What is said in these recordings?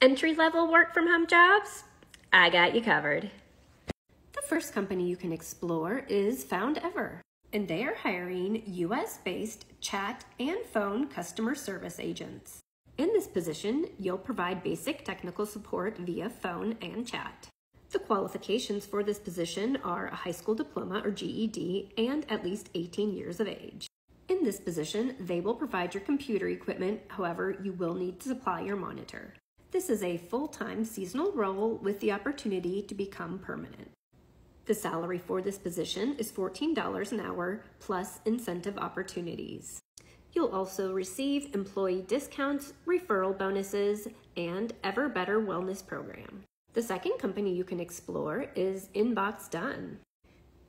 Entry-level work-from-home jobs? I got you covered. The first company you can explore is FoundEver, and they are hiring US-based chat and phone customer service agents. In this position, you'll provide basic technical support via phone and chat. The qualifications for this position are a high school diploma or GED and at least 18 years of age. In this position, they will provide your computer equipment, however, you will need to supply your monitor. This is a full-time seasonal role with the opportunity to become permanent. The salary for this position is $14 an hour plus incentive opportunities. You'll also receive employee discounts, referral bonuses, and Ever Better Wellness Program. The second company you can explore is Inbox Done.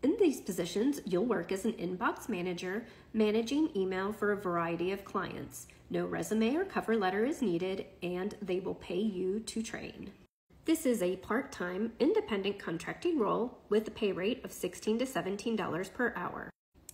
In these positions, you'll work as an inbox manager, managing email for a variety of clients. No resume or cover letter is needed, and they will pay you to train. This is a part-time, independent contracting role with a pay rate of $16 to $17 per hour.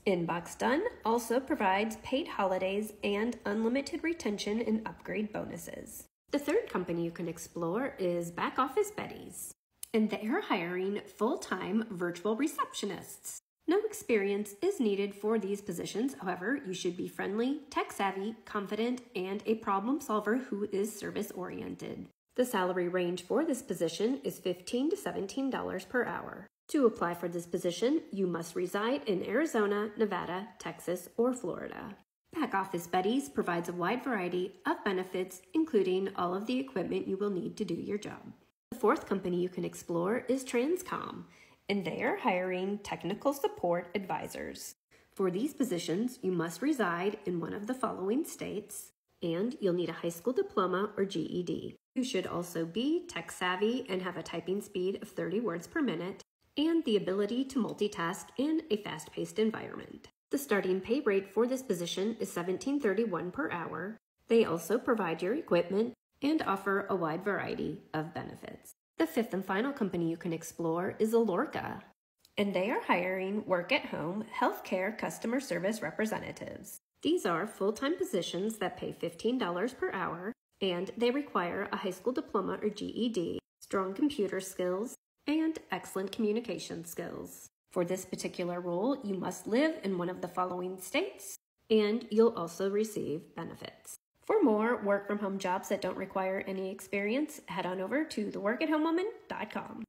Inbox Done also provides paid holidays and unlimited retention and upgrade bonuses. The third company you can explore is Back Office Betties, and they are hiring full-time virtual receptionists. No experience is needed for these positions, however, you should be friendly, tech-savvy, confident, and a problem solver who is service-oriented. The salary range for this position is $15 to $17 per hour. To apply for this position, you must reside in Arizona, Nevada, Texas, or Florida. Back Office Betties provides a wide variety of benefits, including all of the equipment you will need to do your job. The fourth company you can explore is Transcom, and they are hiring technical support advisors. For these positions, you must reside in one of the following states, and you'll need a high school diploma or GED. You should also be tech-savvy and have a typing speed of 30 words per minute, and the ability to multitask in a fast-paced environment. The starting pay rate for this position is $17.31 per hour. They also provide your equipment and offer a wide variety of benefits. The fifth and final company you can explore is Alorca, and they are hiring work-at-home healthcare customer service representatives. These are full-time positions that pay $15 per hour, and they require a high school diploma or GED, strong computer skills, and excellent communication skills. For this particular role, you must live in one of the following states, and you'll also receive benefits. For more work-from-home jobs that don't require any experience, head on over to theworkathomewoman.com.